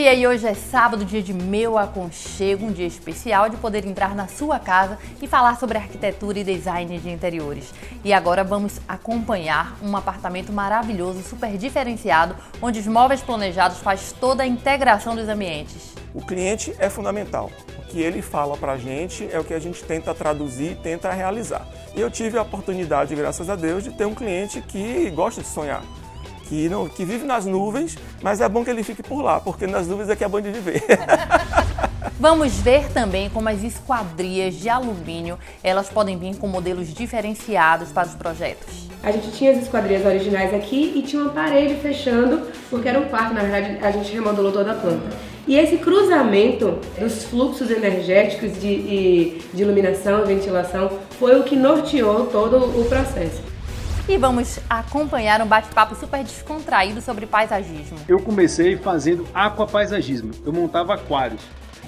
dia e hoje é sábado, dia de meu aconchego, um dia especial de poder entrar na sua casa e falar sobre arquitetura e design de interiores. E agora vamos acompanhar um apartamento maravilhoso, super diferenciado, onde os móveis planejados faz toda a integração dos ambientes. O cliente é fundamental. O que ele fala pra gente é o que a gente tenta traduzir, tenta realizar. E eu tive a oportunidade, graças a Deus, de ter um cliente que gosta de sonhar. Que vive nas nuvens, mas é bom que ele fique por lá, porque nas nuvens é que é bom de viver. Vamos ver também como as esquadrias de alumínio, elas podem vir com modelos diferenciados para os projetos. A gente tinha as esquadrias originais aqui e tinha uma parede fechando, porque era um quarto, na verdade a gente remodelou toda a planta. E esse cruzamento dos fluxos energéticos de iluminação e ventilação foi o que norteou todo o processo. E vamos acompanhar um bate-papo super descontraído sobre paisagismo. Eu comecei fazendo aquapaisagismo, eu montava aquários.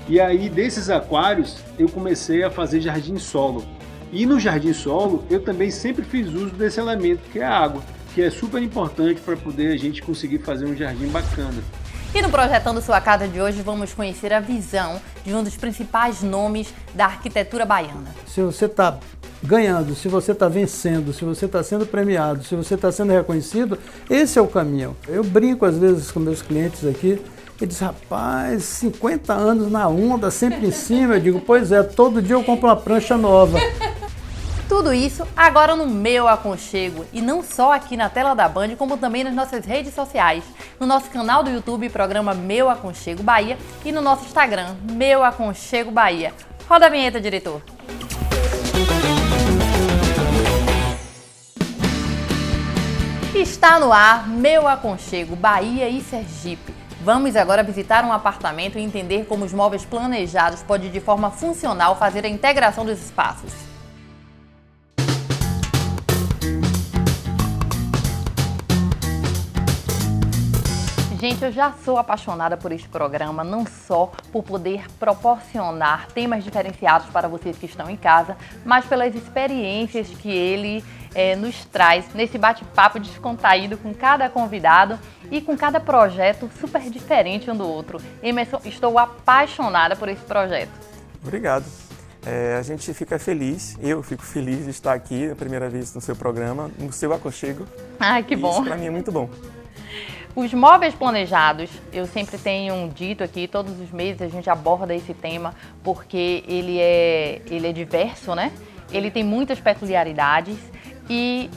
E aí desses aquários eu comecei a fazer jardim solo. E no jardim solo eu também sempre fiz uso desse elemento que é a água, que é super importante para poder a gente conseguir fazer um jardim bacana. E no Projetando Sua Casa de hoje vamos conhecer a visão de um dos principais nomes da arquitetura baiana. Se você está ganhando, se você está vencendo, se você está sendo premiado, se você está sendo reconhecido, esse é o caminho. Eu brinco às vezes com meus clientes aqui e diz, rapaz, 50 anos na onda, sempre em cima. Eu digo, pois é, todo dia eu compro uma prancha nova. Tudo isso agora no meu aconchego, e não só aqui na tela da Band, como também nas nossas redes sociais, no nosso canal do YouTube, programa Meu Aconchego Bahia, e no nosso Instagram, Meu Aconchego Bahia. Roda a vinheta, diretor. Está no ar Meu Aconchego Bahia e Sergipe. Vamos agora visitar um apartamento e entender como os móveis planejados podem de forma funcional fazer a integração dos espaços. Gente, eu já sou apaixonada por este programa, não só por poder proporcionar temas diferenciados para vocês que estão em casa, mas pelas experiências que ele nos traz nesse bate-papo descontraído com cada convidado e com cada projeto super diferente um do outro. Emerson, estou apaixonada por esse projeto. Obrigado. A gente fica feliz, eu fico feliz de estar aqui a primeira vez no seu programa, no seu aconchego. Ai, que bom. Isso para mim é muito bom. Os móveis planejados, eu sempre tenho dito aqui, todos os meses a gente aborda esse tema porque ele é diverso, né? Ele tem muitas peculiaridades e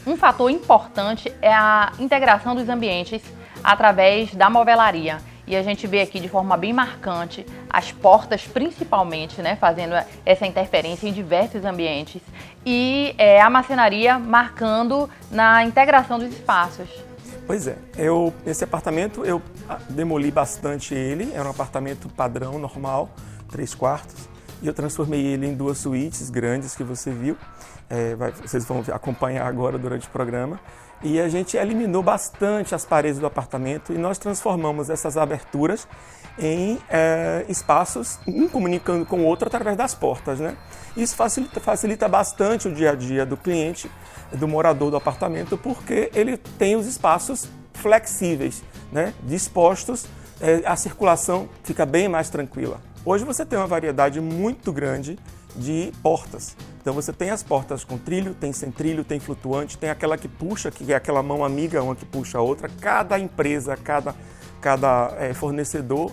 um fator importante é a integração dos ambientes através da movelaria. E a gente vê aqui de forma bem marcante as portas principalmente, né, fazendo essa interferência em diversos ambientes e a marcenaria marcando na integração dos espaços. Pois é, esse apartamento eu demoli bastante ele, era um apartamento padrão, normal, 3 quartos, e eu transformei ele em 2 suítes grandes que você viu, vocês vão acompanhar agora durante o programa, e a gente eliminou bastante as paredes do apartamento e nós transformamos essas aberturas em espaços, um comunicando com o outro através das portas, né? Isso facilita bastante o dia a dia do cliente, do morador do apartamento, porque ele tem os espaços flexíveis, né? Dispostos, a circulação fica bem mais tranquila. Hoje você tem uma variedade muito grande de portas. Então você tem as portas com trilho, tem sem trilho, tem flutuante, tem aquela que puxa, que é aquela mão amiga, uma que puxa a outra. Cada empresa, cada fornecedor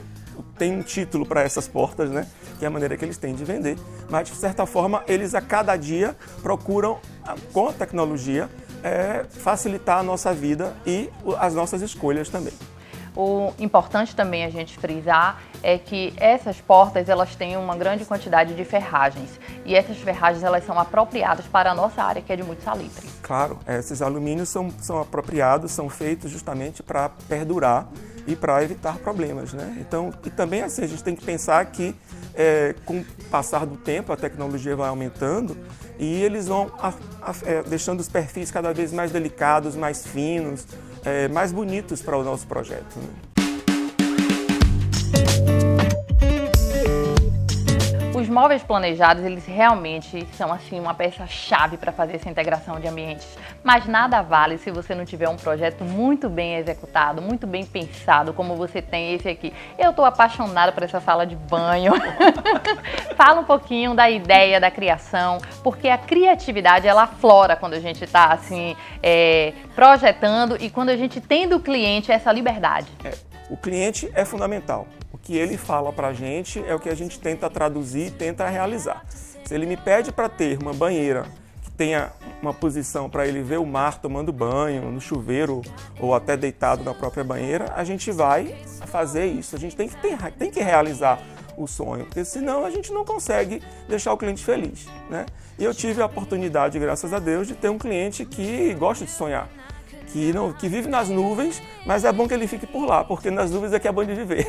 tem um título para essas portas, né? Que é a maneira que eles têm de vender. Mas, de certa forma, eles a cada dia procuram, com a tecnologia, facilitar a nossa vida e as nossas escolhas também. O importante também a gente frisar é que essas portas elas têm uma grande quantidade de ferragens e essas ferragens elas são apropriadas para a nossa área que é de muito salitre. Claro, esses alumínios são apropriados, são feitos justamente para perdurar e para evitar problemas, né? Então, e também assim, a gente tem que pensar que com o passar do tempo a tecnologia vai aumentando e eles vão deixando os perfis cada vez mais delicados, mais finos, mais bonitos para o nosso projeto, né? Os Os móveis planejados, eles realmente são assim uma peça-chave para fazer essa integração de ambientes. Mas nada vale se você não tiver um projeto muito bem executado, muito bem pensado, como você tem esse aqui. Eu estou apaixonada por essa sala de banho. Fala um pouquinho da ideia da criação, porque a criatividade ela aflora quando a gente está assim projetando e quando a gente tem do cliente essa liberdade. O cliente é fundamental. O que ele fala para a gente é o que a gente tenta traduzir e tenta realizar. Se ele me pede para ter uma banheira que tenha uma posição para ele ver o mar tomando banho, no chuveiro ou até deitado na própria banheira, a gente vai fazer isso. A gente tem que realizar o sonho, porque senão a gente não consegue deixar o cliente feliz, né? E eu tive a oportunidade, graças a Deus, de ter um cliente que gosta de sonhar. Que vive nas nuvens, mas é bom que ele fique por lá, porque nas nuvens é que é bom de viver.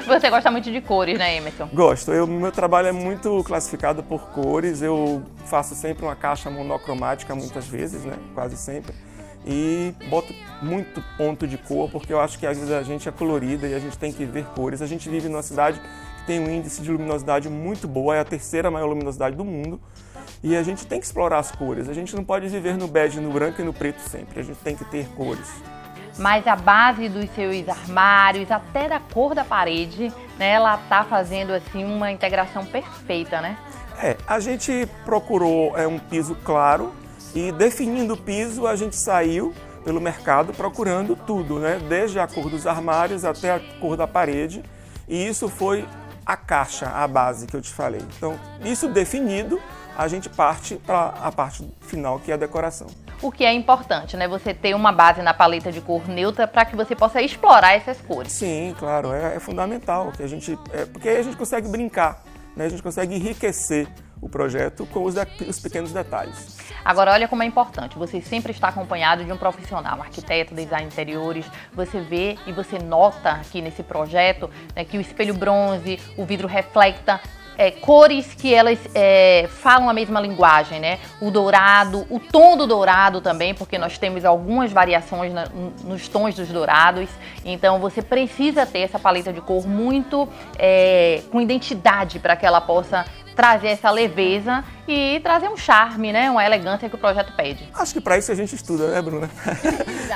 Você gosta muito de cores, né, Emerson? Gosto. Meu trabalho é muito classificado por cores. Eu faço sempre uma caixa monocromática, muitas vezes, né? Quase sempre. E boto muito ponto de cor, porque eu acho que a vida da gente é colorida e a gente tem que ver cores. A gente vive numa cidade que tem um índice de luminosidade muito boa, é a terceira maior luminosidade do mundo. E a gente tem que explorar as cores. A gente não pode viver no bege, no branco e no preto sempre. A gente tem que ter cores. Mas a base dos seus armários, até da cor da parede, né, ela tá fazendo assim uma integração perfeita, né? A gente procurou um piso claro e definindo o piso a gente saiu pelo mercado procurando tudo, né? Desde a cor dos armários até a cor da parede. E isso foi a caixa, a base que eu te falei. Então, isso definido, a gente parte para a parte final, que é a decoração. O que é importante, né? Você ter uma base na paleta de cor neutra para que você possa explorar essas cores. Sim, claro, é fundamental, porque aí a gente consegue brincar, né? A gente consegue enriquecer o projeto com os pequenos detalhes. Agora, olha como é importante, você sempre está acompanhado de um profissional, um arquiteto, design de interiores, você vê e você nota aqui nesse projeto, né, que o espelho bronze, o vidro reflecta, cores que elas falam a mesma linguagem, né? O dourado, o tom do dourado também, porque nós temos algumas variações nos tons dos dourados. Então você precisa ter essa paleta de cor muito com identidade para que ela possa trazer essa leveza e trazer um charme, né? Uma elegância que o projeto pede. Acho que para isso a gente estuda, né, Bruna?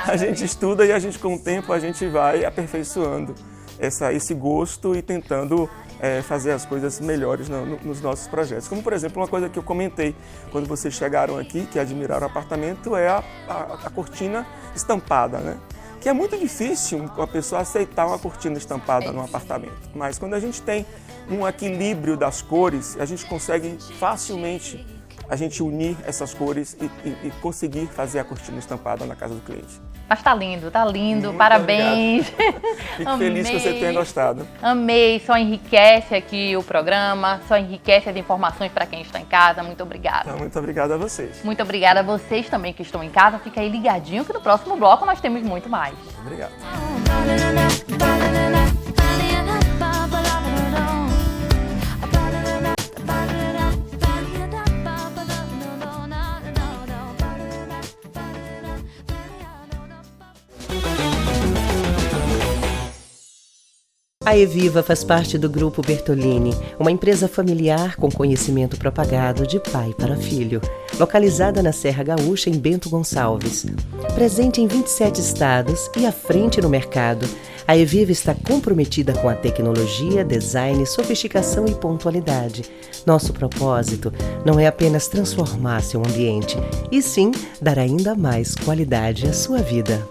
A gente estuda e a gente, com o tempo, a gente vai aperfeiçoando esse gosto e tentando fazer as coisas melhores nos nossos projetos. Como, por exemplo, uma coisa que eu comentei quando vocês chegaram aqui, que admiraram o apartamento, é a cortina estampada, né? Que é muito difícil uma pessoa aceitar uma cortina estampada num apartamento. Mas quando a gente tem um equilíbrio das cores, a gente consegue facilmente unir essas cores e conseguir fazer a cortina estampada na casa do cliente. Mas tá lindo, Muito parabéns. Fico feliz que você tenha gostado. Amei, só enriquece aqui o programa, só enriquece as informações para quem está em casa. Muito obrigada. Então, muito obrigado a vocês. Muito obrigada a vocês também que estão em casa. Fica aí ligadinho que no próximo bloco nós temos muito mais. Obrigado. A Eviva faz parte do Grupo Bertolini, uma empresa familiar com conhecimento propagado de pai para filho. Localizada na Serra Gaúcha, em Bento Gonçalves. Presente em 27 estados e à frente no mercado, a Eviva está comprometida com a tecnologia, design, sofisticação e pontualidade. Nosso propósito não é apenas transformar seu ambiente, e sim dar ainda mais qualidade à sua vida.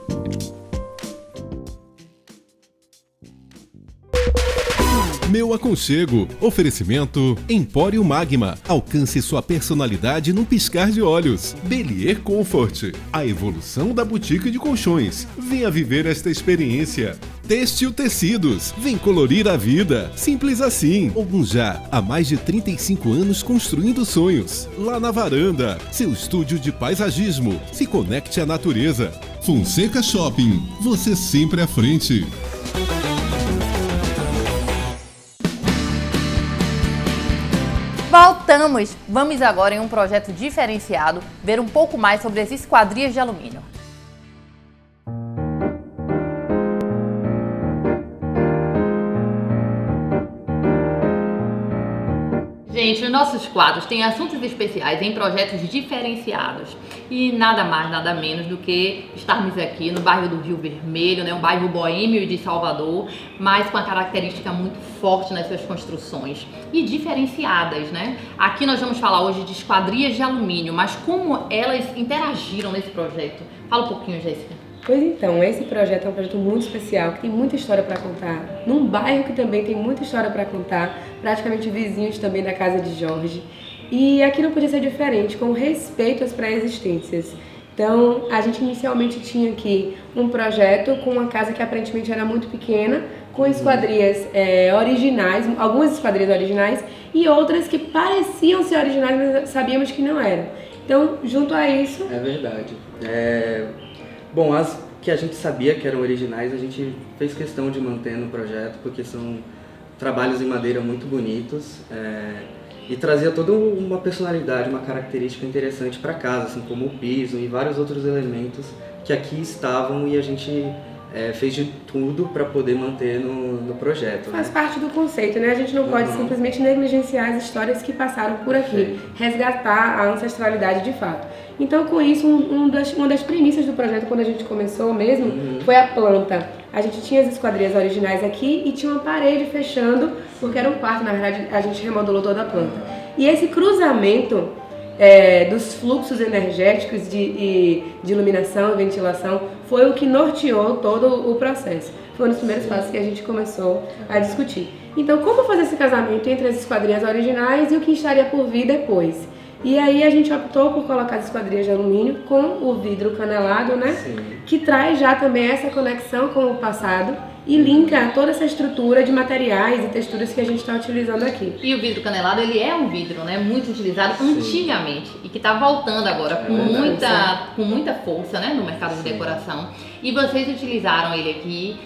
Meu aconchego. Oferecimento Empório Magma. Alcance sua personalidade num piscar de olhos. Belier Comfort. A evolução da boutique de colchões. Venha viver esta experiência. Têxtil Tecidos. Vem colorir a vida. Simples assim. Já há mais de 35 anos construindo sonhos. Lá na Varanda. Seu estúdio de paisagismo. Se conecte à natureza. Fonseca Shopping. Você sempre à frente. Voltamos! Vamos agora em um projeto diferenciado ver um pouco mais sobre as esquadrias de alumínio. Gente, os nossos quadros têm assuntos especiais em projetos diferenciados. E nada mais, nada menos do que estarmos aqui no bairro do Rio Vermelho, né? Um bairro boêmio de Salvador, mas com uma característica muito forte nas suas construções e diferenciadas, né? Aqui nós vamos falar hoje de esquadrias de alumínio, mas como elas interagiram nesse projeto. Fala um pouquinho, Jéssica. Pois então, esse projeto é um projeto muito especial, que tem muita história para contar, num bairro que também tem muita história para contar, praticamente vizinhos também da casa de Jorge. E aqui não podia ser diferente, com respeito às pré-existências. Então, a gente inicialmente tinha aqui um projeto com uma casa que aparentemente era muito pequena, com esquadrias originais, algumas esquadrias originais e outras que pareciam ser originais, mas sabíamos que não eram. Então, junto a isso... É verdade. Bom, as que a gente sabia que eram originais, a gente fez questão de manter no projeto, porque são trabalhos em madeira muito bonitos e trazia toda uma personalidade, uma característica interessante para casa, assim como o piso e vários outros elementos que aqui estavam e a gente fez de tudo para poder manter no projeto. Faz parte do conceito, né? A gente não pode simplesmente negligenciar as histórias que passaram por aqui, resgatar a ancestralidade de fato. Então, com isso, uma das premissas do projeto, quando a gente começou mesmo, foi a planta. A gente tinha as esquadrias originais aqui e tinha uma parede fechando, porque era um quarto, na verdade, a gente remodelou toda a planta. E esse cruzamento dos fluxos energéticos de iluminação e ventilação foi o que norteou todo o processo. Foi um dos primeiros passos que a gente começou a discutir. Então, como fazer esse casamento entre as esquadrias originais e o que estaria por vir depois? E aí a gente optou por colocar as esquadrias de alumínio com o vidro canelado, né? Sim. Que traz já também essa conexão com o passado e linka toda essa estrutura de materiais e texturas que a gente está utilizando aqui. E o vidro canelado, ele é um vidro, né, muito utilizado antigamente e que está voltando agora com muita força, né, no mercado de decoração. E vocês utilizaram ele aqui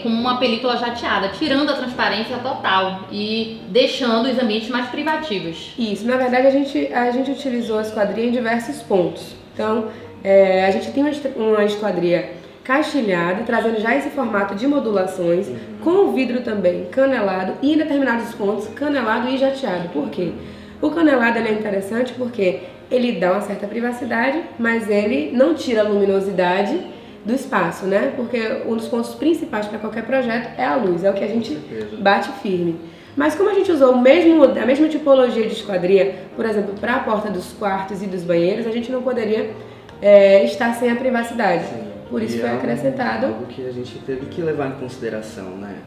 com uma película jateada, tirando a transparência total e deixando os ambientes mais privativos. Isso, na verdade a gente utilizou a esquadria em diversos pontos. Então, a gente tem uma esquadria caixilhada, trazendo já esse formato de modulações, com o vidro também canelado e em determinados pontos canelado e jateado. Por quê? O canelado ele é interessante porque ele dá uma certa privacidade, mas ele não tira a luminosidade do espaço, né? Porque um dos pontos principais para qualquer projeto é a luz, é o que a gente bate firme. Mas como a gente usou a mesma tipologia de esquadria, por exemplo, para a porta dos quartos e dos banheiros, a gente não poderia estar sem a privacidade. Sim. Por isso foi acrescentado. Algo que a gente teve que levar em consideração, né?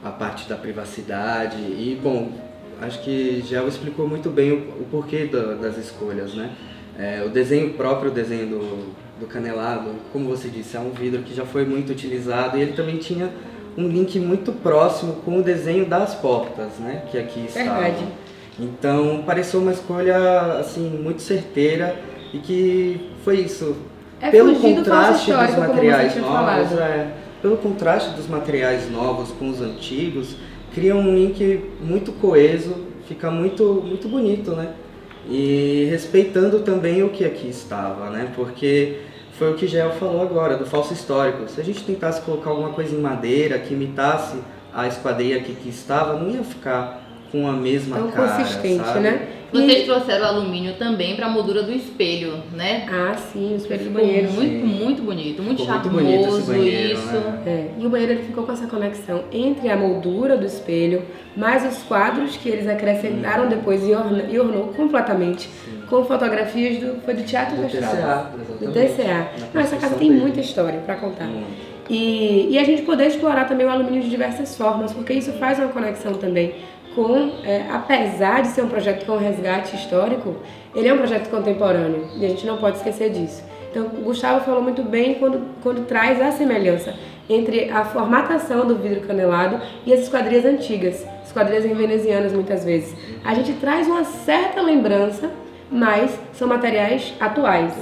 A parte da privacidade e, bom, acho que Gel explicou muito bem o porquê das escolhas, né? O próprio desenho do canelado, como você disse, é um vidro que já foi muito utilizado e ele também tinha um link muito próximo com o desenho das portas, né? Que aqui estavam. Verdade. Então, pareceu uma escolha, assim, muito certeira e que foi isso. Pelo contraste dos materiais novos, pelo contraste dos materiais novos com os antigos, cria um link muito coeso, fica muito, muito bonito, né? E respeitando também o que aqui estava, né? Porque foi o que Gel falou agora, do falso histórico. Se a gente tentasse colocar alguma coisa em madeira que imitasse a esquadria que aqui estava, não ia ficar com a mesma cara, consistente, sabe? Né? Vocês trouxeram alumínio também para a moldura do espelho, né? Ah, sim, o espelho do banheiro. Muito bonito, muito ficou charmoso, muito bonito esse banheiro, isso. Né? E o banheiro ele ficou com essa conexão entre a moldura do espelho, mais os quadros que eles acrescentaram depois e ornou completamente, com fotografias do Teatro Restaurado. Do TCA. Não, essa casa tem muita história para contar. E a gente poder explorar também o alumínio de diversas formas, porque isso faz uma conexão também com, apesar de ser um projeto com resgate histórico, ele é um projeto contemporâneo e a gente não pode esquecer disso. Então, o Gustavo falou muito bem quando traz a semelhança entre a formatação do vidro canelado e as esquadrias antigas, esquadrias venezianas muitas vezes. A gente traz uma certa lembrança, mas são materiais atuais,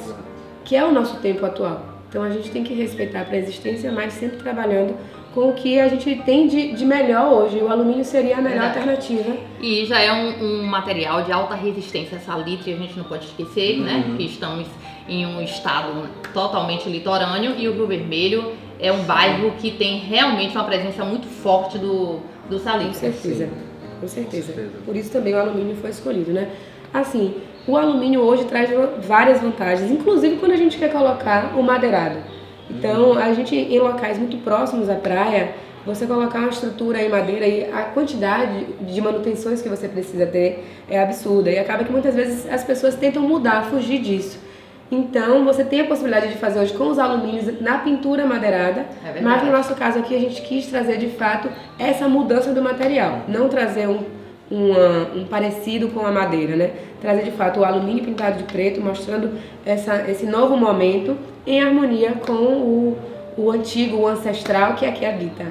que é o nosso tempo atual. Então, a gente tem que respeitar a pré-existência, mas sempre trabalhando com o que a gente tem de melhor hoje. O alumínio seria a melhor alternativa. E já é um material de alta resistência salitre, a gente não pode esquecer, né? Que estamos em um estado totalmente litorâneo e o Rio Vermelho é um bairro que tem realmente uma presença muito forte do salitre. Com certeza. Com certeza. Por isso também o alumínio foi escolhido, né? Assim, o alumínio hoje traz várias vantagens, inclusive quando a gente quer colocar o madeirado. Então, a gente, em locais muito próximos à praia, você colocar uma estrutura em madeira e a quantidade de manutenções que você precisa ter é absurda. E acaba que muitas vezes as pessoas tentam mudar, fugir disso. Então, você tem a possibilidade de fazer hoje com os alumínios na pintura madeirada, mas no nosso caso aqui a gente quis trazer de fato essa mudança do material, não trazer um parecido com a madeira, né? Trazer de fato o alumínio pintado de preto, mostrando esse novo momento em harmonia com o antigo, o ancestral que aqui habita.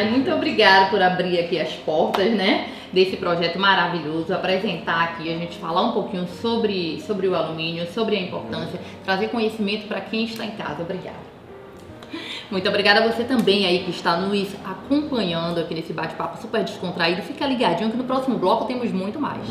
Muito obrigada por abrir aqui as portas, né, desse projeto maravilhoso, apresentar aqui, a gente falar um pouquinho sobre o alumínio, sobre a importância, trazer conhecimento para quem está em casa. Obrigada. Muito obrigada a você também aí que está nos acompanhando aqui nesse bate-papo super descontraído. Fica ligadinho que no próximo bloco temos muito mais.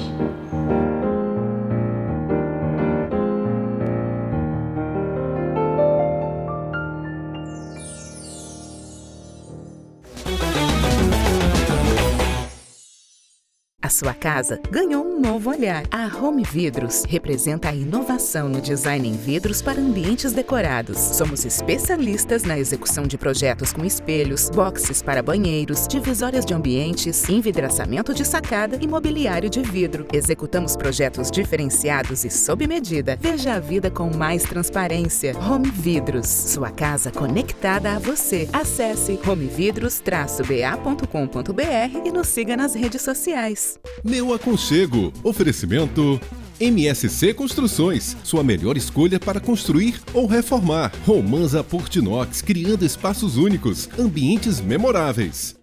A sua casa ganhou um novo olhar. A Home Vidros representa a inovação no design em vidros para ambientes decorados. Somos especialistas na execução de projetos com espelhos, boxes para banheiros, divisórias de ambientes, envidraçamento de sacada e mobiliário de vidro. Executamos projetos diferenciados e sob medida. Veja a vida com mais transparência. Home Vidros, sua casa conectada a você. Acesse homevidros-ba.com.br e nos siga nas redes sociais. Meu Aconchego. Oferecimento MSC Construções, sua melhor escolha para construir ou reformar. Romanza Portinox, criando espaços únicos, ambientes memoráveis.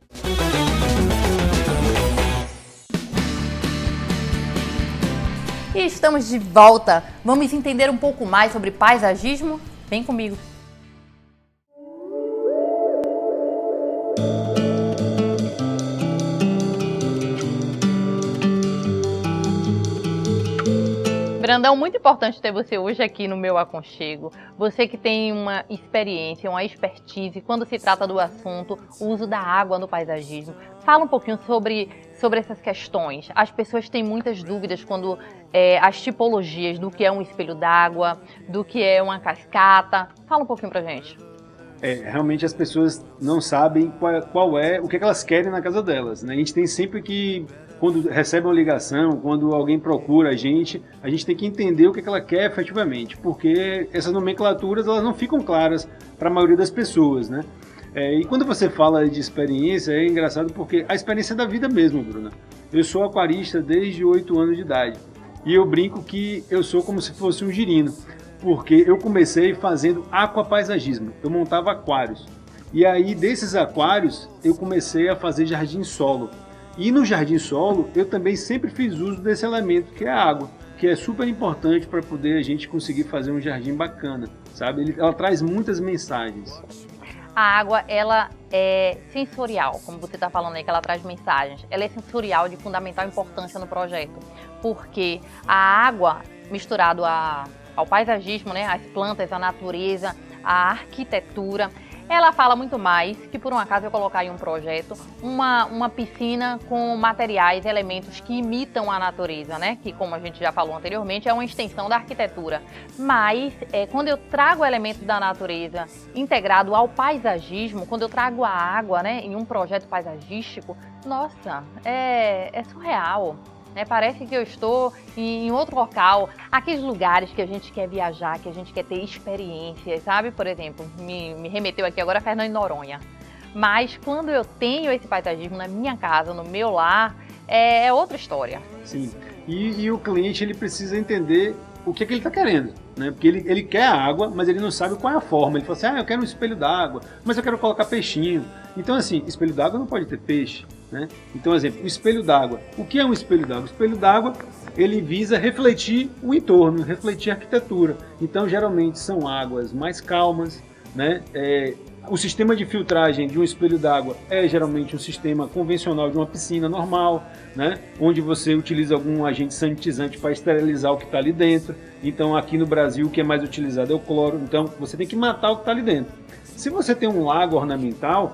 E estamos de volta. Vamos entender um pouco mais sobre paisagismo? Vem comigo. Brandão, muito importante ter você hoje aqui no Meu Aconchego. Você que tem uma experiência, uma expertise quando se trata do assunto, o uso da água no paisagismo. Fala um pouquinho sobre essas questões. As pessoas têm muitas dúvidas quando as tipologias do que é um espelho d'água, do que é uma cascata. Fala um pouquinho pra gente. Realmente as pessoas não sabem qual é o que elas querem na casa delas, né? A gente tem sempre que, quando recebe uma ligação, quando alguém procura a gente tem que entender o que ela quer efetivamente, porque essas nomenclaturas elas não ficam claras para a maioria das pessoas, né? E quando você fala de experiência, é engraçado porque a experiência é da vida mesmo, Bruna. Eu sou aquarista desde 8 anos de idade e eu brinco que eu sou como se fosse um girino, porque eu comecei fazendo aquapaisagismo, eu montava aquários. E aí desses aquários eu comecei a fazer jardim solo. E no jardim solo, eu também sempre fiz uso desse elemento que é a água, que é super importante para poder a gente conseguir fazer um jardim bacana, sabe? Ela traz muitas mensagens. A água, ela é sensorial, como você está falando aí, que ela traz mensagens. Ela é sensorial de fundamental importância no projeto, porque a água misturado ao paisagismo, né, as plantas, a natureza, a arquitetura, ela fala muito mais que, por um acaso, eu colocar em um projeto uma piscina com materiais, elementos que imitam a natureza, né? Que, como a gente já falou anteriormente, é uma extensão da arquitetura. Mas, quando eu trago elementos da natureza integrado ao paisagismo, quando eu trago a água, né, em um projeto paisagístico, nossa, é surreal. Parece que eu estou em outro local, aqueles lugares que a gente quer viajar, que a gente quer ter experiências, sabe? Por exemplo, me remeteu aqui agora a Fernando de Noronha. Mas quando eu tenho esse paisagismo na minha casa, no meu lar, é outra história. Sim, e o cliente ele precisa entender o que ele está querendo, né? Porque ele quer a água, mas ele não sabe qual é a forma. Ele fala assim, eu quero um espelho d'água, mas eu quero colocar peixinho. Então assim, espelho d'água não pode ter peixe, né? Então, exemplo, o espelho d'água. O que é um espelho d'água? O espelho d'água, ele visa refletir o entorno, refletir a arquitetura. Então, geralmente, são águas mais calmas, né? O sistema de filtragem de um espelho d'água é geralmente um sistema convencional de uma piscina normal, né? Onde você utiliza algum agente sanitizante para esterilizar o que está ali dentro. Então, aqui no Brasil, o que é mais utilizado é o cloro. Então, você tem que matar o que está ali dentro. Se você tem um lago ornamental,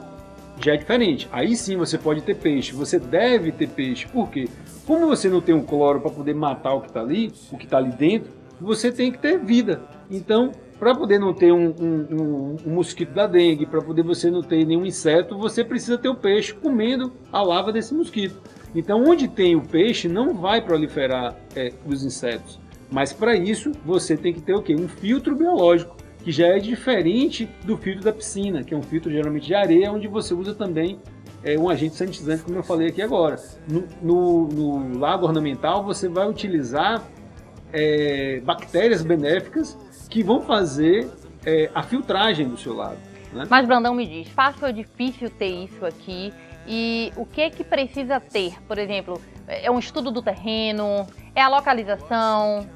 já é diferente. Aí sim você pode ter peixe, você deve ter peixe. Por quê? Como você não tem um cloro para poder matar o que está ali dentro, você tem que ter vida. Então, para poder não ter um mosquito da dengue, para poder você não ter nenhum inseto, você precisa ter o peixe comendo a larva desse mosquito. Então, onde tem o peixe, não vai proliferar os insetos. Mas para isso, você tem que ter o quê? Um filtro biológico, que já é diferente do filtro da piscina, que é um filtro geralmente de areia, onde você usa também um agente sanitizante, como eu falei aqui agora. No lago ornamental, você vai utilizar bactérias benéficas que vão fazer a filtragem do seu lago, né? Mas, Brandão, me diz, fácil ou difícil ter isso aqui? E o que é que precisa ter? Por exemplo, é um estudo do terreno? É a localização?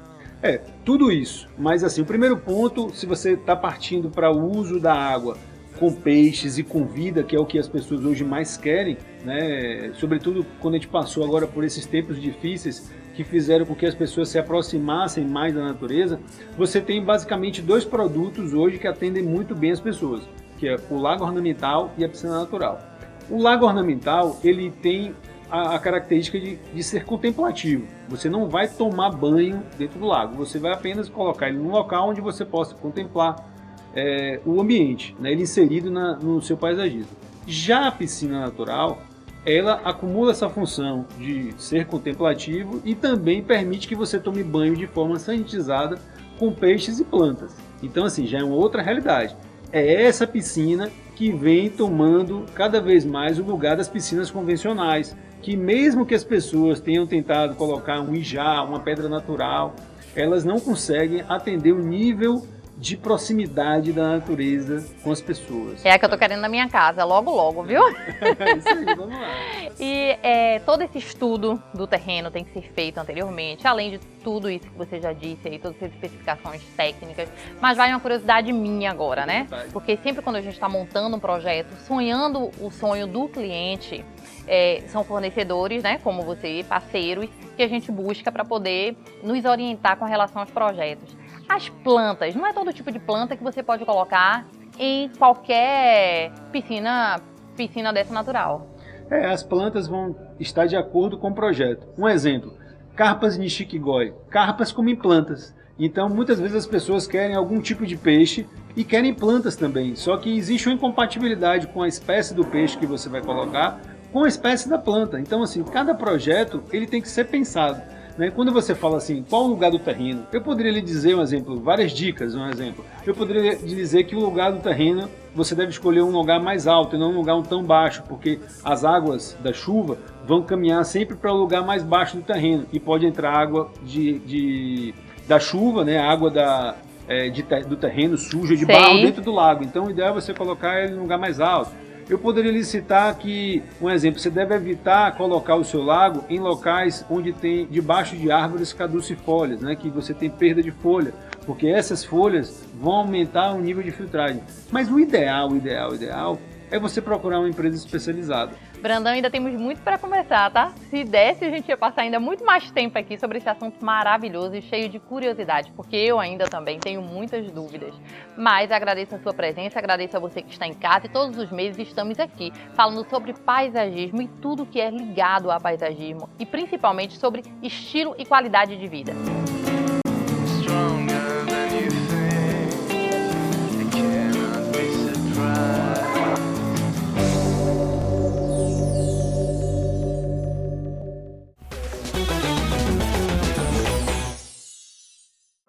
Tudo isso. Mas assim, o primeiro ponto, se você está partindo para o uso da água com peixes e com vida, que é o que as pessoas hoje mais querem, né? Sobretudo quando a gente passou agora por esses tempos difíceis que fizeram com que as pessoas se aproximassem mais da natureza, você tem basicamente 2 produtos hoje que atendem muito bem as pessoas, que é o lago ornamental e a piscina natural. O lago ornamental, ele tem a característica de ser contemplativo. Você não vai tomar banho dentro do lago, você vai apenas colocar ele num local onde você possa contemplar o ambiente, né, ele inserido no seu paisagismo. Já a piscina natural, ela acumula essa função de ser contemplativo e também permite que você tome banho de forma sanitizada com peixes e plantas. Então, assim, já é uma outra realidade. É essa piscina que vem tomando cada vez mais o lugar das piscinas convencionais, que mesmo que as pessoas tenham tentado colocar um ijá, uma pedra natural, elas não conseguem atender o nível de proximidade da natureza com as pessoas. É a que eu tô querendo na minha casa, logo logo, viu? Isso aí, vamos lá. E todo esse estudo do terreno tem que ser feito anteriormente, além de tudo isso que você já disse aí, todas as especificações técnicas, mas vai uma curiosidade minha agora, né? Porque sempre quando a gente está montando um projeto, sonhando o sonho do cliente, são fornecedores, né, como você, parceiros, que a gente busca para poder nos orientar com relação aos projetos. As plantas, não é todo tipo de planta que você pode colocar em qualquer piscina dessa natural. As plantas vão estar de acordo com o projeto. Um exemplo, carpas nishikigoi. Carpas comem plantas. Então, muitas vezes as pessoas querem algum tipo de peixe e querem plantas também. Só que existe uma incompatibilidade com a espécie do peixe que você vai colocar com a espécie da planta. Então, assim, cada projeto ele tem que ser pensado. Quando você fala assim, qual o lugar do terreno? Eu poderia lhe dizer um exemplo, várias dicas, um exemplo. Eu poderia lhe dizer que o lugar do terreno, você deve escolher um lugar mais alto e não um lugar tão baixo, porque as águas da chuva vão caminhar sempre para o lugar mais baixo do terreno e pode entrar água da chuva, né? Água do terreno suja, de barro dentro do lago. Então o ideal é você colocar ele num lugar mais alto. Eu poderia lhe citar que, um exemplo, você deve evitar colocar o seu lago em locais onde tem debaixo de árvores caducifólias, né, que você tem perda de folha, porque essas folhas vão aumentar o nível de filtragem. Mas o ideal é você procurar uma empresa especializada. Brandão, ainda temos muito para conversar, tá? Se desse, a gente ia passar ainda muito mais tempo aqui sobre esse assunto maravilhoso e cheio de curiosidade, porque eu ainda também tenho muitas dúvidas. Mas agradeço a sua presença, agradeço a você que está em casa e todos os meses estamos aqui falando sobre paisagismo e tudo que é ligado a paisagismo e principalmente sobre estilo e qualidade de vida.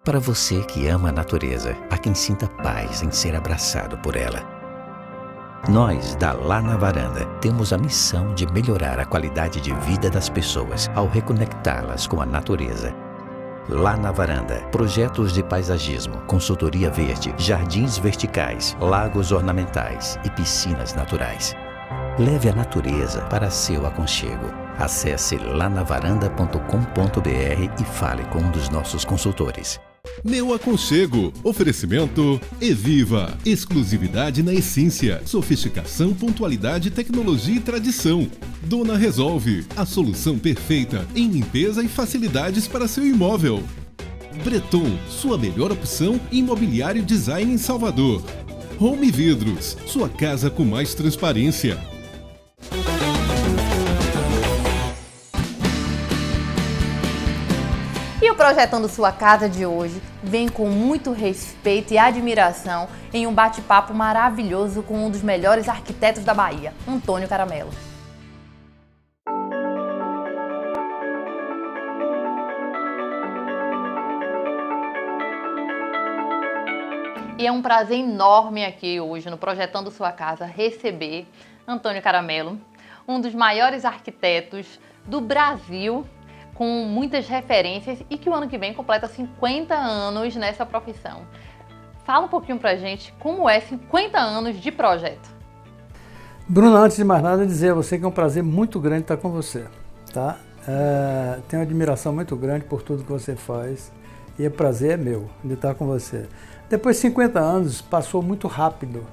Para você que ama a natureza, há quem sinta paz em ser abraçado por ela. Nós, da Lá na Varanda, temos a missão de melhorar a qualidade de vida das pessoas ao reconectá-las com a natureza. Lá na Varanda, projetos de paisagismo, consultoria verde, jardins verticais, lagos ornamentais e piscinas naturais. Leve a natureza para seu aconchego. Acesse lanavaranda.com.br e fale com um dos nossos consultores. Meu Aconchego. Oferecimento Eviva. Exclusividade na essência. Sofisticação, pontualidade, tecnologia e tradição. Dona Resolve. A solução perfeita em limpeza e facilidades para seu imóvel. Breton. Sua melhor opção em imobiliário design em Salvador. Home Vidros. Sua casa com mais transparência. Projetando Sua Casa de hoje vem com muito respeito e admiração em um bate-papo maravilhoso com um dos melhores arquitetos da Bahia, Antônio Caramelo. E é um prazer enorme aqui hoje no Projetando Sua Casa receber Antônio Caramelo, um dos maiores arquitetos do Brasil, com muitas referências e que o ano que vem completa 50 anos nessa profissão. Fala um pouquinho pra gente como é 50 anos de projeto. Bruna, antes de mais nada, dizer a você que é um prazer muito grande estar com você, tá? Tenho uma admiração muito grande por tudo que você faz e o prazer é meu de estar com você. Depois de 50 anos, passou muito rápido.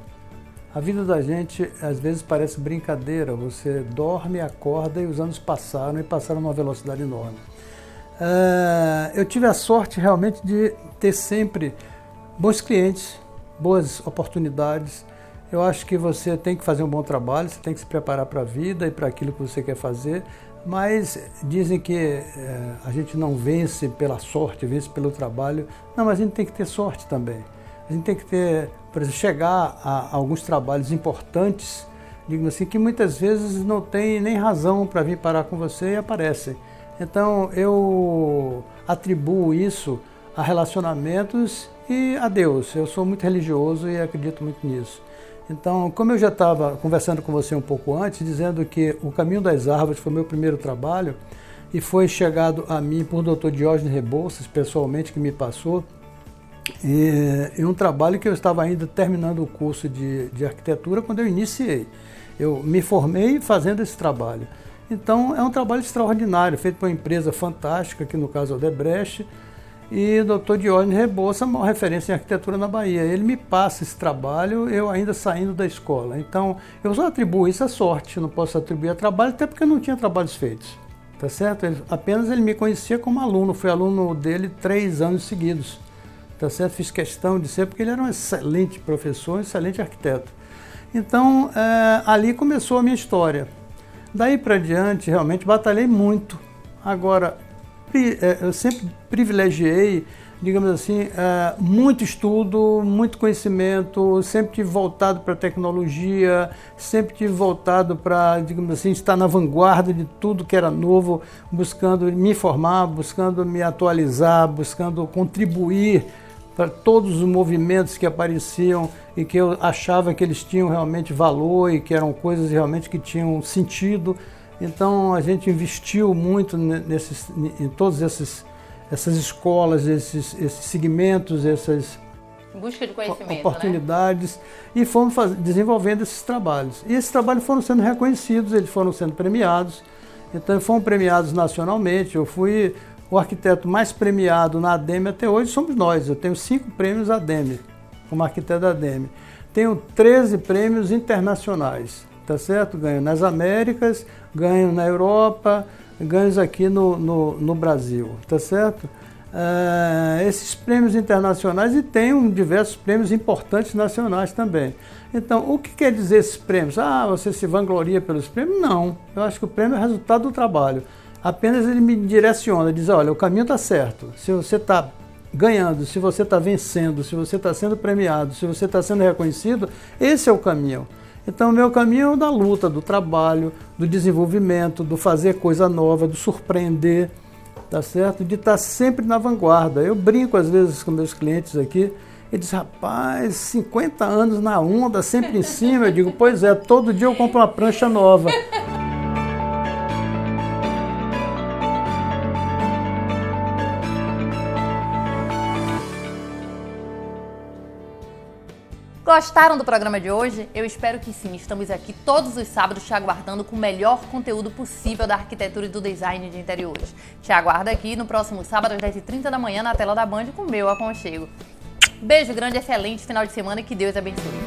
A vida da gente, às vezes, parece brincadeira. Você dorme, acorda e os anos passaram e passaram numa velocidade enorme. Eu tive a sorte, realmente, de ter sempre bons clientes, boas oportunidades. Eu acho que você tem que fazer um bom trabalho, você tem que se preparar para a vida e para aquilo que você quer fazer. Mas dizem que a gente não vence pela sorte, vence pelo trabalho. Não, mas a gente tem que ter sorte também. A gente tem que ter, por exemplo, chegar a alguns trabalhos importantes, digamos assim, que muitas vezes não tem nem razão para vir parar com você e aparecem. Então eu atribuo isso a relacionamentos e a Deus. Eu sou muito religioso e acredito muito nisso. Então, como eu já estava conversando com você um pouco antes, dizendo que o Caminho das Árvores foi meu primeiro trabalho e foi chegado a mim por Dr. Diógenes Rebouças, pessoalmente, que me passou, e um trabalho que eu estava ainda terminando o curso de arquitetura quando eu iniciei. Eu me formei fazendo esse trabalho. Então, é um trabalho extraordinário, feito por uma empresa fantástica, que no caso é o Odebrecht, e o Dr. Diógenes Rebouças, a maior referência em arquitetura na Bahia. Ele me passa esse trabalho, eu ainda saindo da escola. Então, eu só atribuo isso à sorte, não posso atribuir a trabalho, até porque eu não tinha trabalhos feitos, tá certo? Apenas ele me conhecia como aluno, fui aluno dele 3 anos seguidos, tá certo? Fiz questão de ser, porque ele era um excelente professor, um excelente arquiteto. Então, ali começou a minha história. Daí para diante, realmente, batalhei muito. Agora, eu sempre privilegiei, digamos assim, muito estudo, muito conhecimento, sempre tive voltado para a tecnologia, sempre tive voltado para, digamos assim, estar na vanguarda de tudo que era novo, buscando me formar, buscando me atualizar, buscando contribuir para todos os movimentos que apareciam e que eu achava que eles tinham realmente valor e que eram coisas realmente que tinham sentido. Então a gente investiu muito em todas essas escolas, esses segmentos, essas busca de conhecimento, oportunidades, né? E fomos desenvolvendo esses trabalhos. E esses trabalhos foram sendo reconhecidos, eles foram sendo premiados. Então fomos premiados nacionalmente. Eu fui o arquiteto mais premiado na ADEME até hoje, somos nós. Eu tenho 5 prêmios ADEME, como arquiteto da ADEME. Tenho 13 prêmios internacionais. Tá certo? Ganho nas Américas, ganho na Europa, ganhos aqui no Brasil, tá certo? Esses prêmios internacionais e tenho diversos prêmios importantes nacionais também. Então, o que quer dizer esses prêmios? Você se vangloria pelos prêmios? Não, eu acho que o prêmio é resultado do trabalho. Apenas ele me direciona, diz, olha, o caminho está certo. Se você está ganhando, se você está vencendo, se você está sendo premiado, se você está sendo reconhecido, esse é o caminho. Então, o meu caminho é o da luta, do trabalho, do desenvolvimento, do fazer coisa nova, do surpreender, tá certo? De estar sempre na vanguarda. Eu brinco, às vezes, com meus clientes aqui, e diz, rapaz, 50 anos na onda, sempre em cima. Eu digo, pois é, todo dia eu compro uma prancha nova. Gostaram do programa de hoje? Eu espero que sim. Estamos aqui todos os sábados te aguardando com o melhor conteúdo possível da arquitetura e do design de interiores. Te aguardo aqui no próximo sábado às 10h30 da manhã na tela da Band com o meu aconchego. Beijo grande, excelente final de semana e que Deus abençoe.